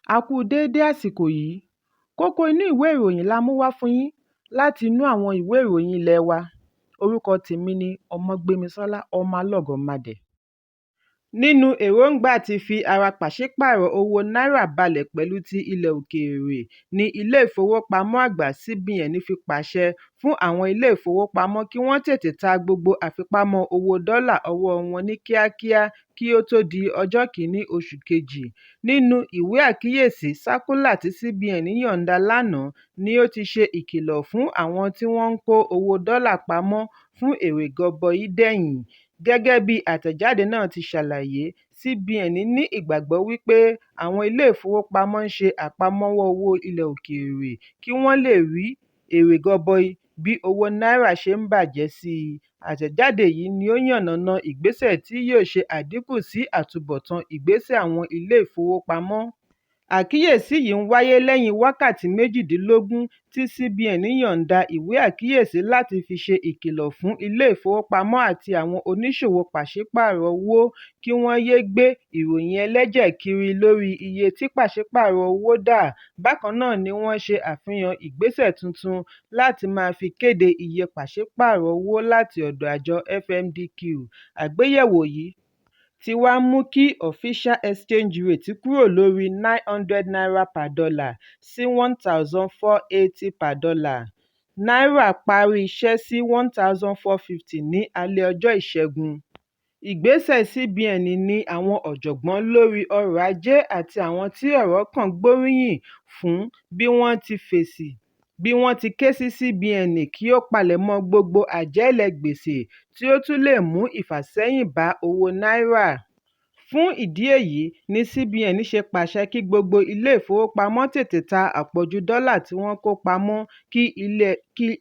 A kú déédé àsìkò yìí. Kókó inú ìwé ìròyìn la mú wá fún yín láti inú àwọn ìwé ìròyìn ilé wa. Orúkọ tèmi ni Ọmọgbémisọ́lá ọmọ Alọ́gọ̀madẹ̀. Nínú èròǹgbà ti fi ara pàṣípààrọ̀ owó náírà balẹ̀ pẹ̀lú ti ilẹ̀ òkèèrè ní ilé ìfowópamọ́ àgbà CBN fi pàṣẹ fún àwọn ilé ìfowópamọ́ kí wọ́n tètè ta gbogbo àfipamọ́ owó dọ́là ọwọ́ wọn ní kíákíá kí ó tó di ọjọ́ kìíní oṣù kejì. Nínú ìwé àkíyèsí sákúlà tí CBN yọ̀ǹda lánàá ni ó ti ṣe ìkìlọ̀ fún àwọn tí wọ́n ń kó owó dọ́là pamọ́ fún èrè gọbọi dẹ̀yìn. Gẹ́gẹ́ bí àtẹ̀jáde náà ti ṣàlàyé, CBN ní ìgbàgbọ́ wípé àwọn ilé ìfowópamọ́ ń ṣe àpamọ́wọ́ owó ilẹ̀ òkèèrè kí wọ́n lè rí èrè gọbọi bí owó náírà ṣe ń bàjẹ́ sí i. Àtẹ̀jáde yìí ni ó yànnàná ìgbésẹ̀ tí yóò ṣe àdínkù sí àtúbọ̀tán ìgbésẹ̀ àwọn ilé ìfowópamọ́. Àkíyèsí yìí ń wáyé lẹ́yìn wákàtí méjìdínlógún tí CBN yọ̀ǹda ìwé àkíyèsí láti fi ṣe ìkìlọ̀ fún ilé ìfowópamọ́ àti àwọn oníṣòwò pàṣípààrọ̀ owó kí wọ́n yéé gbé ìròyìn ẹlẹ́jẹ̀ kiri lórí iye tí pàṣípààrọ̀ owó dà. Bákan náà ni wọ́n ṣe àfihàn ìgbésẹ̀ tuntun láti máa fi kéde iye pàṣípààrọ̀ owó láti ọ̀dọ̀ àjọ FMDQ. Àgbéyẹ̀wò yìí ti wá mú kí official exchange rate kúrò lórí ₦900 per dollar sí $1,480 per dollar. Náírà parí iṣẹ́ sí $1,450 ní alẹ́ ọjọ́ Ìṣẹ́gun. Ìgbésẹ̀ CBN ní àwọn ọ̀jọ̀gbọ́n lórí ọrọ̀ ajé àti àwọn tí ọ̀rọ̀ kàn gbóríyìn fún bí wọ́n ti ké sí CBN kí ó palẹ̀mọ́ gbogbo àjẹ́lẹ̀ gbèsè tí ó tún lè mú ìfàsẹ́yìn bá owó náírà. Fún ìdí èyí ni CBN ṣe pàṣẹ kí gbogbo ilé ìfowópamọ́ tètè ta àpọ̀jù dọ́là tí wọ́n kó pamọ́ kí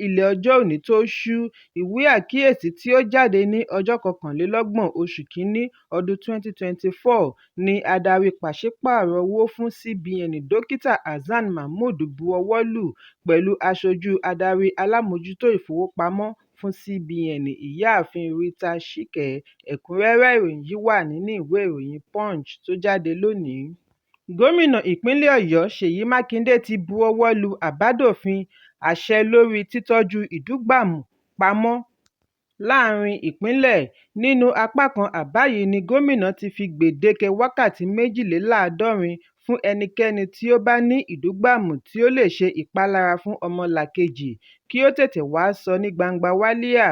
ilẹ̀ ọjọ́ òní tó ṣú. Ìwé àkíyèsí tí ó jáde ní ọjọ́ 21 oṣù Kínní ọdún 2024 ni adarí pàṣípààrọ̀ owó fún CBN Dókítà Hasan Mahmud buọwọ́ lù pẹ̀lú aṣojú adarí alámòjútó ìfowópamọ́ fún CBN ìyáàfin Rita Shike. Ẹ̀kúnrẹ́rẹ́ ìròyìn yìí wà nínú ìwé ìròyìn Punch tó jáde lónìí. Gómìnà ìpínlẹ̀ Ọ̀yọ́ Ṣèyí Mákindé ti buọwọ́ lu àbádòfin àṣẹ lórí títọ́jú ìdúgbàmù pamọ́ láàrin ìpínlẹ̀. Nínú apá kan àbá yìí ni gómìnà ti fi gbèdéke wákàtí 72 fún ẹnikẹ́ni tí ó bá ní ìdúgbàmù tí ó lè ṣe ìpalára fún ọmọlàkejì kí ó tètè wá sọ ní gbangba wálíà.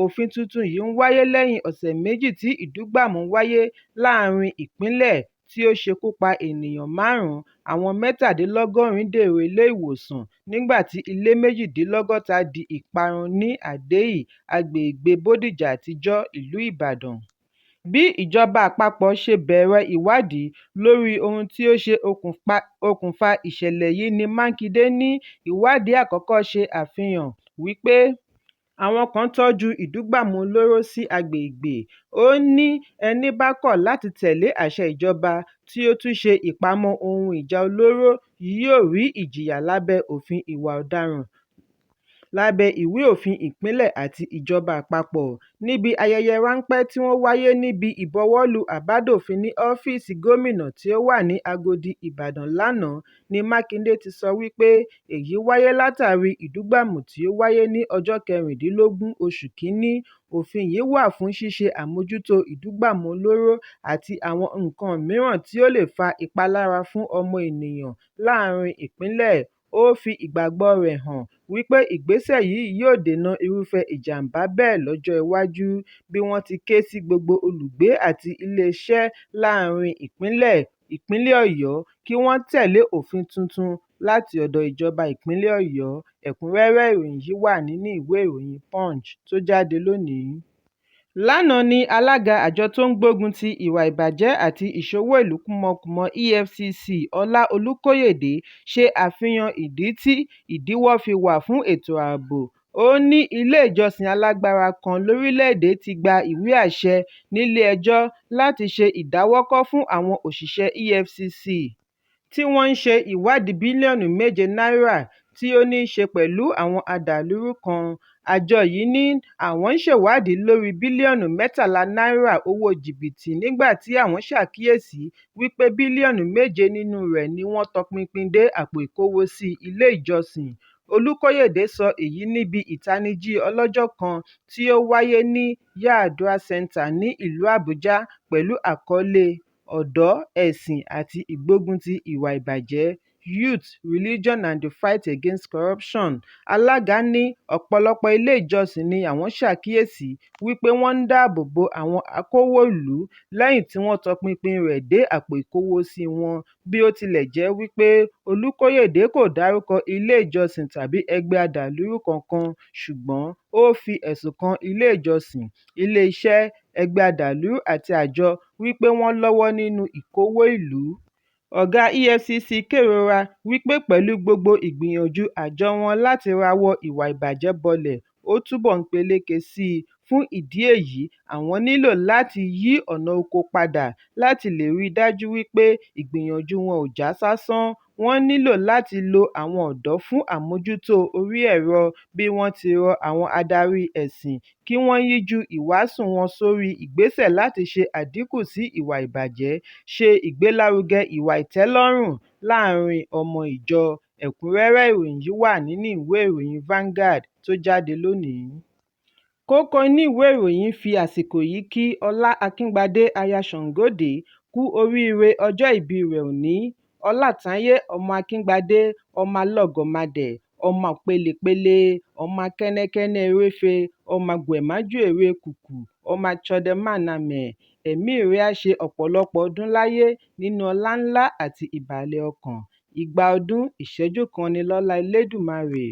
Òfin tuntun yìí ń wáyé lẹ́yìn ọ̀sẹ̀ méjì tí ìdúgbàmù wáyé láàrin ìpínlẹ̀ tí ó ṣekú pa ènìyàn 5, àwọn 77 dèrò ilé ìwòsàn nígbà tí ilé 62 di ìparun ní Àdéhì, agbègbè Bódìjà àtijọ́, ìlú Ìbàdàn. Bí ìjọba àpapọ̀ ṣe bẹ̀rẹ̀ ìwádìí lórí ohun tí ó ṣe okùnfà ìṣẹ̀lẹ̀ yìí ni Mákindé ní ìwádìí àkọ́kọ́ ṣe àfihàn wípé àwọn kan tọ́jú ìdúgbàmù olóró sí agbègbè. Ó ní ẹni bá kọ̀ láti tẹ̀lé àṣẹ ìjọba tí ó tún ṣe ìpamọ́ ohun ìjà olóró yóò rí ìjìyà lábẹ́ òfin ìwà ọ̀daràn lábẹ́ ìwé òfin ìpínlẹ̀ àti ìjọba àpapọ̀. Níbi ayẹyẹ ráńpẹ́ tí wọ́n wáyé níbi ìbọwọ́lù àbádòfin ní ọ́fíìsì gómìnà tí ó wà ní Agodi, Ìbàdàn lánàá ni Mákindé ti sọ wípé èyí wáyé látàrí ìdúgbàmù tí ó wáyé ní ọjọ́ 16 oṣù Kínní. Òfin yìí wà fún ṣíṣe àmójútó ìdúgbàmù olóró àti àwọn nǹkan mìíràn tí ó lè fa ìpalára fún ọmọ ènìyàn láàrin ìpínlẹ̀. Ó fi ìgbàgbọ́ rẹ̀ hàn wípé ìgbésẹ̀ yìí yóò dènà irúfẹ́ ìjàmbá bẹ́ẹ̀ lọ́jọ́ iwájú. Bí wọ́n ti ké sí gbogbo olùgbé àti iléeṣẹ́ láàrin ìpínlẹ̀ Ọ̀yọ́ kí wọ́n tẹ̀lé òfin tuntun láti ọ̀dọ̀ ìjọba ìpínlẹ̀ Ọ̀yọ́. Ẹ̀kúnrẹ́rẹ́ ìròyìn yìí wà nínú ìwé ìròyìn Punch tó jáde lónìí. Lánàá ni alága àjọ tó ń gbógun ti ìwà ìbàjẹ́ àti ìṣòwò ìlú kúmọkùmọ EFCC Ọlá Olúkóyèdé ṣe àfihàn ìdí tí ìdíwọ́ fi wà fún ètò ààbò. Ó ní ilé ìjọsìn alágbára kan lórílẹ̀-èdè ti gba ìwé àṣẹ nílé-ẹjọ́ láti ṣe ìdáwọ́kọ̀ fún àwọn òṣìṣẹ́ EFCC tí wọ́n ń ṣe ìwádìí bílíọ̀nù 7 náírà tí ó ní í ṣe pẹ̀lú àwọn adàlúrú kan. Àjọ yìí ní àwọn ń ṣèwádìí lórí bílíọ̀nù 13 náírà owó jìbìtì nígbà tí àwọn ṣàkíyèsí wípé bílíọ̀nù 7 nínú rẹ̀ ni wọ́n tọpinpin dé àpò ìkówósí ilé ìjọsìn. Olùkóyèdè sọ èyí níbi ìtanijí ọlọ́jọ́ kan tí ó wáyé ní Yar'Adua Center ní ìlú Àbújá pẹ̀lú àkọlé "Ọ̀dọ́, Ẹ̀sìn àti Ìgbógunti Ìwà Ìbàjẹ́ Youth, Religion and the Fight Against Corruption." Alága ní ọ̀pọ̀lọpọ̀ ilé ìjọsìn ni àwọn ṣàkíyèsí wípé wọ́n ń dáàbò bo àwọn akówó-ìlú lẹ́yìn tí wọ́n tọpinpin rẹ̀ dé àpò ìkówósí wọn, bí ó tilẹ̀ jẹ́ wípé Olùkóyèdè kò dárúkọ ilé ìjọsìn tàbí ẹgbẹ́ adàlúrú kankan, ṣùgbọ́n ó fi ẹ̀sùn kan ilé ìjọsìn, ilé-iṣẹ́, ẹgbẹ́ adàlúrú àti àjọ wípé wọ́n lọ́wọ́ nínú ìkówó ìlú. Ọ̀gá EFCC kérora wípé pẹ̀lú gbogbo ìgbìyànjú àjọ wọn láti rawọ́ ìwà ìbàjẹ́ bọlẹ̀, ó túbọ̀ ń peléke sí i. Fún ìdí èyí, àwọn nílò láti yí ọ̀nà oko padà láti lè rí i dájú wípé ìgbìyànjú wọn ò já sásán. Wọ́n nílò láti lo àwọn ọ̀dọ́ fún àmójútó orí ẹ̀rọ bí wọ́n ti rọ àwọn adarí ẹ̀sìn kí wọ́n yíjú ìwàásù wọn sórí ìgbésẹ̀ láti ṣe àdínkù sí ìwà ìbàjẹ́, ṣe ìgbélárugẹ ìwà ìtẹ́lọ́rùn láàárín ọmọ ìjọ. Ẹ̀kúnrẹ́rẹ́ ìròyìn yìí wà nínú ìwé ìròyìn Vanguard tó jáde lónìí. Kókó inú ìwé ìròyìn fi àsìkò yìí kí Ọlá Akíngbadé aya Ṣàngódé kú oríire ọjọ́ ìbí rẹ̀ òní. Ọlátànyé ọmọ Akíngbadé, ọmọ alọ́gọ̀madẹ̀, ọmọ pélépélé, ọmọ kẹ́nẹ́kẹ́nẹ́ eréfe, ọmọ gbẹ̀májú èrè kùkù, ọmọ chọdẹmánàmẹ̀. Ẹ̀mí rẹ̀ á ṣe ọ̀pọ̀lọpọ̀ ọdún láyé nínú ọlá ńlá àti ìbàlẹ̀ ọkàn. 200 ọdún ìṣẹ́jú kan ni lọ́lá Elédùmarè.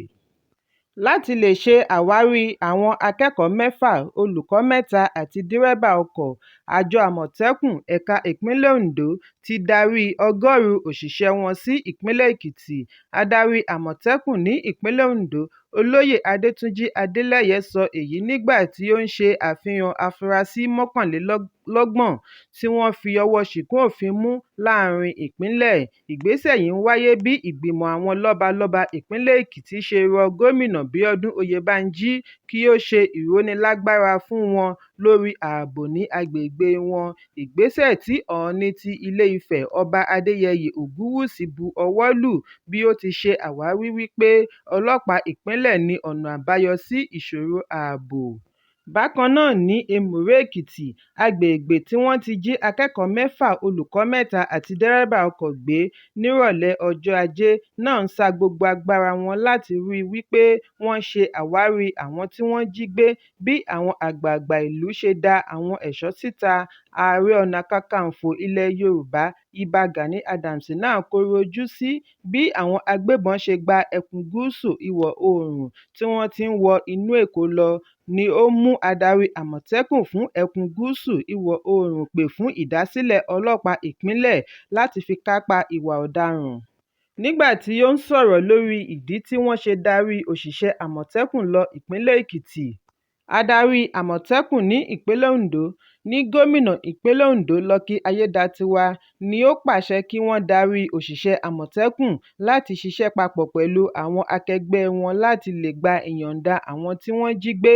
Láti lè ṣe àwárí àwọn akẹ́kọ̀ọ́ 6, olùkọ́ 3 àti dírẹ́bà ọkọ̀, àjọ Àmọ̀tẹ́kùn ẹ̀ka ìpínlẹ̀ Ondo ti darí 100 òṣìṣẹ́ wọn sí ìpínlẹ̀ Èkìtì. Adarí Àmọ̀tẹ́kùn ní ìpínlẹ̀ Ondo, Olóyè Adétúnjì Adélẹ́yẹ sọ èyí nígbà tí ó ń ṣe àfihàn afurasí 29 tí wọ́n fi ọwọ́ ṣìkún òfin mú láàrin ìpínlẹ̀. Ìgbésẹ̀ yìí ń wáyé bí ìgbìmọ̀ àwọn lọ́balọ́ba ìpínlẹ̀ Èkìtì ṣe rọ Gómìnà Bíọ́dún Oyèbánjí kí ó ṣe ìrónilágbára fún wọn lórí ààbò ní agbègbè wọn. Ìgbésẹ̀ tí Ọọ̀ni ti Ilé-Ifẹ̀ Ọba Adéyẹyè Ògúnwùsì bu ọwọ́ lù bí ó ti ṣe àwárí wípé ọlọ́pàá ìpínlẹ̀ ní ọ̀nà àbáyọ sí ìṣòro ààbò. Bákan náà ní Èmùrè Èkìtì, agbègbè tí wọ́n ti jí akẹ́kọ̀ọ́ 6, olùkọ́ 3 àti dẹ́rẹ́bà ọkọ̀ gbé nírọ̀lẹ́ ọjọ́ Ajé náà ń sa gbogbo agbára wọn láti rí i wípé wọ́n ṣe àwárí àwọn tí wọ́n jí gbé. Bí àwọn àgbààgbà ìlú ṣe dá àwọn ẹ̀ṣọ́ síta, Ààrẹ Ọ̀nà Kakanfò ilẹ̀ Yorùbá Ìbà Gani Adams náà kọ̀rọ̀ ojú sí bí àwọn agbébọn ṣe gba ẹkùn gúúsù ìwọ̀ oòrùn tí wọ́n ti ń wọ inú Èkó lọ, ni ó mú adarí Àmọ̀tẹ́kùn fún ẹkùn gúúsù ìwọ̀ oòrùn pè fún ìdásílẹ̀ ọlọ́pàá ìpínlẹ̀ láti fi kápá ìwà ọ̀daràn. Nígbà tí ó ń sọ̀rọ̀ lórí ìdí tí wọ́n ṣe darí òṣìṣẹ́ Àmọ̀tẹ́kùn lọ ìpínlẹ̀ Èkìtì, adarí Àmọ̀tẹ́kùn ní ìpínlẹ̀ Ondo ní Gómìnà ìpínlẹ̀ Ondo Lucky Ayédatiwa ni ó pàṣẹ kí wọ́n darí òṣìṣẹ́ Àmọ̀tẹ́kùn láti ṣiṣẹ́ papọ̀ pẹ̀lú àwọn akẹgbẹ́ wọn láti lè gba ìyọ̀ǹda àwọn tí wọ́n jí gbé,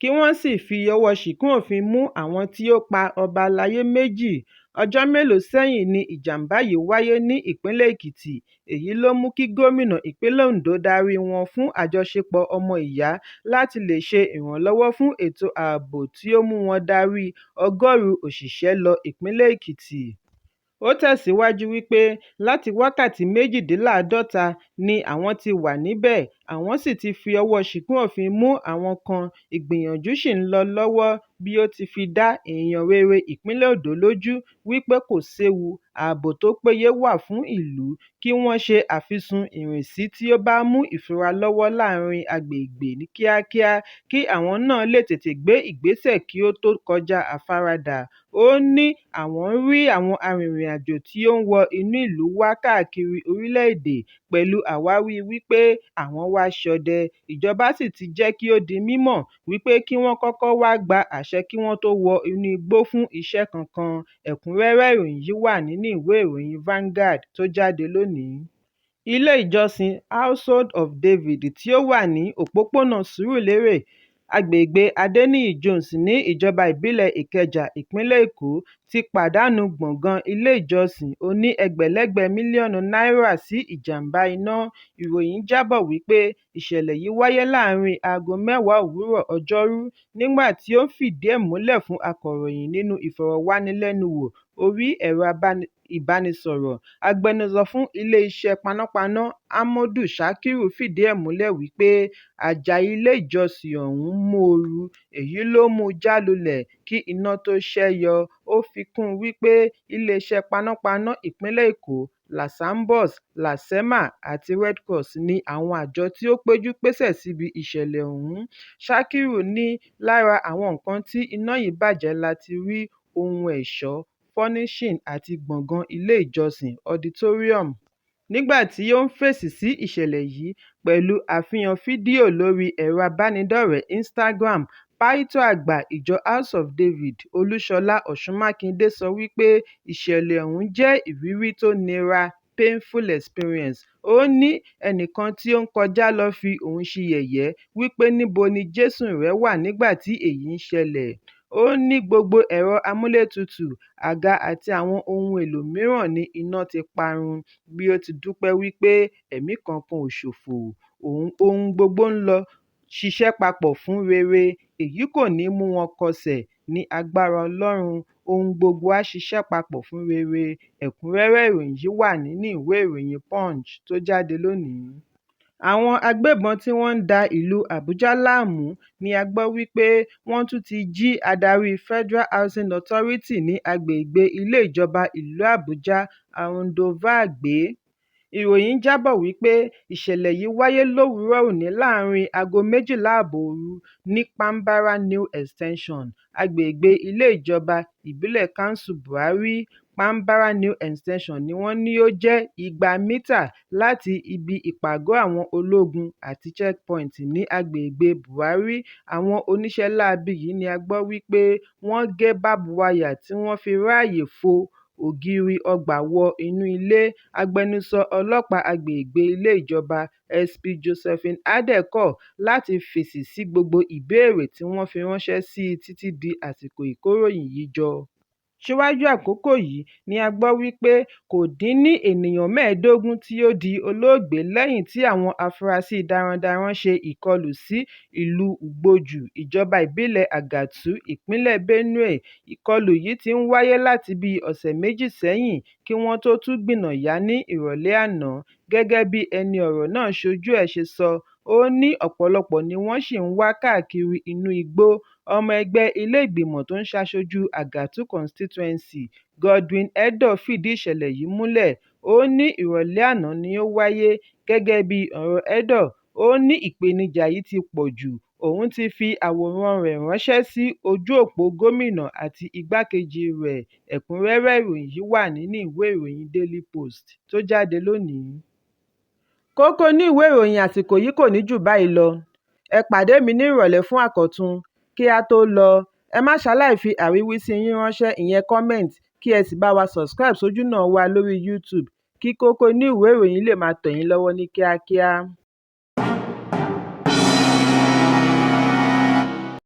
kí wọ́n sì fi ọwọ́ ṣìkún òfin mú àwọn tí ó pa ọba aláyé 2. Ọjọ́ mélòó sẹ́yìn ni ìjàmbá yìí wáyé ní ìpínlẹ̀ Èkìtì. Èyí ló mú kí Gómìnà ìpínlẹ̀ Ondo darí wọn fún àjọṣepọ̀ ọmọ ìyá láti lè ṣe ìrànlọ́wọ́ fún ètò ààbò tí ó mú wọn darí 100 òṣìṣẹ́ lọ ìpínlẹ̀ Èkìtì. Ó tẹ̀síwájú wípé láti wákàtí 48 ni àwọn ti wà níbẹ̀, àwọn sì ti fi ọwọ́ ṣìkún òfin mú àwọn kan. Ìgbìyànjú ṣì ń lọ lọ́wọ́ bí ó ti fi dá èèyàn rere ìpínlẹ̀ Ondo lójú wípé kò séwu, ààbò tó péye wà fún ìlú, kí wọ́n ṣe àfisùn ìrìnsí tí ó bá mú ìfura lọ́wọ́ láàrin agbègbè ní kíákíá kí àwọn náà lè tètè gbé ìgbésẹ̀ kí ó tó kọjá àfaradà. Ó ní àwọn ń rí àwọn arìnrìn-àjò tí ó ń wọ inú ìlú wá káàkiri orílẹ̀-èdè pẹ̀lú àwáwí wípé àwọn wá ṣọdẹ. Ìjọba sì ti jẹ́ kí ó di mímọ̀ wípé kí wọ́n kọ́kọ́ wá gba àṣẹ kí wọ́n tó wọ inú igbó fún iṣẹ́ kankan. Ẹ̀kúnrẹ́rẹ́ ìròyìn yìí wà nínú ìwé ìròyìn Vanguard tó jáde lónìí. Ilé ìjọsìn Household of David tí ó wà ní òpópónà Sùúrùlérè, agbègbè Adeniyi Jones ní ìjọba ìbílẹ̀ Ìkẹjà, ìpínlẹ̀ Èkó ti pàdánù gbọ̀ngàn ilé ìjọsìn oní ẹgbẹ̀lẹ́gbẹ̀ mílíọ̀nù náírà sí ìjàmbá iná. Ìròyìn jábọ̀ wípé ìṣẹ̀lẹ̀ yìí wáyé láàárín aago 10 òwúrọ̀ Ọjọ́rú, nígbà tí ó ń fìdí ẹ̀ múlẹ̀ fún akọ̀ròyìn nínú ìfọ̀rọ̀wánilẹ́nuwò orí ẹ̀rọ ìbánisọ̀rọ̀. Agbẹnusọ fún ilé-iṣẹ́ panápaná Amodu Shakiru fìdí ẹ̀ múlẹ̀ wípé àjà ilé ìjọsìn ọ̀hún móoru, èyí ló mú já lulẹ̀ kí iná tó ṣẹ́yọ. Ó fi kún un wípé iléeṣẹ́ panápaná ìpínlẹ̀ Èkó, Lasambos, Lasema àti Red Cross ni àwọn àjọ tí ó péjú pésẹ̀ síbi ìṣẹ̀lẹ̀ ọ̀hún. Shakiru ní lára àwọn nǹkan tí iná yìí bàjẹ́ láti rí ohun ẹ̀ṣọ́, furnishing àti gbọ̀ngàn ilé ìjọsìn auditorium. Nígbà tí ó ń fèsì sí ìṣẹ̀lẹ̀ yìí pẹ̀lú àfihàn fídíò lórí ẹ̀rọ abánidọ́rẹ̀ẹ́ Instagram, pásítọ̀ àgbà ìjọ House of David Olúṣọlá Ọ̀ṣunmákindé sọ wípé ìṣẹ̀lẹ̀ ọ̀hún jẹ́ ìrírí tó nira, painful experience. Ó ní ẹnìkan tí ó ń kọjá lọ fi òun ṣe yẹ̀yẹ́ wípé níbo ni Jésù rẹ̀ wà nígbà tí èyí ń ṣẹlẹ̀. Ó ní gbogbo ẹ̀rọ amúlétutù, àga àti àwọn ohun èlò mìíràn ní iná ti parun. Bí ó ti dúpẹ́ wípé ẹ̀mí kankan ò ṣòfò, ohun gbogbo ń lọ ṣiṣẹ́ papọ̀ fún rere, èyí kò ní mú wọn kọsẹ̀ ní agbára Ọlọ́run, ohun gbogbo á ṣiṣẹ́ papọ̀ fún rere. Ẹ̀kúnrẹ́rẹ́ ìròyìn yìí wà nínú ìwé ìròyìn Punch tó jáde lónìí. Àwọn agbébọn tí wọ́n ń da ìlú Àbújá láàmú ni a gbọ́ wípé wọ́n tún ti jí adarí Federal Housing Authority ní agbègbè ilé ìjọba ìlú Àbújá, Arundova gbé. Ìròyìn jábọ̀ wípé ìṣẹ̀lẹ̀ yìí wáyé lówùúrọ̀ òní láàárín aago 12:30 òru ní Pambara New Extension, agbègbè ilé ìjọba ìbílẹ̀ Council Buhari. Pambara New Extension ni wọ́n ní ó jẹ́ 200 mítà láti ibi ìpàgọ́ àwọn ológun àti checkpoint ní agbègbè Buhari. Àwọn oníṣẹ́ láabi yìí ni a gbọ́ wípé wọ́n gé barbed wire tí wọ́n fi ráàyè fo ògiri ọgbà wọ inú ilé. Agbẹnusọ ọlọ́pàá agbègbè ilé ìjọba SP Josephine Adé kọ̀ láti fèsì sí gbogbo ìbéèrè tí wọ́n fi ránṣẹ́ sí i títí di àsìkò ìkóròyìn yìí jọ. Síwájú àkókò yìí ni a gbọ́ wípé kò dín ní ènìyàn 15 tí ó di olóògbé lẹ́yìn tí àwọn afurasí darandaran ṣe ìkọlù sí ìlú Ugboju, ìjọba ìbílẹ̀ Àgàtú, ìpínlẹ̀ Benue. Ìkọlù yìí ti ń wáyé láti bí ọ̀sẹ̀ méjì sẹ́yìn kí wọ́n tó tún gbìnàyá ní ìrọ̀lẹ́ àná. Gẹ́gẹ́ bí ẹni ọ̀rọ̀ náà ṣojú ẹ̀ ṣe sọ, ó ní ọ̀pọ̀lọpọ̀ ni wọ́n ṣì ń wá káàkiri inú igbó. Ọmọ ẹgbẹ́ ilé ìgbìmọ̀ tó ń ṣaṣojú Àgàtú constituency, Godwin Edor fìdí ìṣẹ̀lẹ̀ yìí múlẹ̀. Ó ní ìrọ̀lẹ́ àná ni ó wáyé. Gẹ́gẹ́ bí ọ̀rọ̀ Edor, ó ní ìpèníjà yìí ti pọ̀ jù. Òun ti fi àwòrán rẹ̀ ránṣẹ́ sí ojú òpó gómìnà àti igbákejì rẹ̀. Ẹ̀kúnrẹ́rẹ́ ìròyìn yìí wà nínú ìwé ìròyìn Daily Post tó jáde lónìí. Kókó ní ìwé ìròyìn àsìkò yìí kò ní jù báyìí lọ. Ẹ pàdé mi ní ìrọ̀lẹ́ fún àkọ́tun. Kí a tó lọ, ẹ má ṣaláì fi àríwísí yín ránṣẹ́, ìyẹn comment, kí ẹ sì bá wa subscribe sójúnà wa lórí YouTube kí Kókó ní ìwé ìròyìn lè máa tẹ̀ yín lọ́wọ́ ní kíákíá.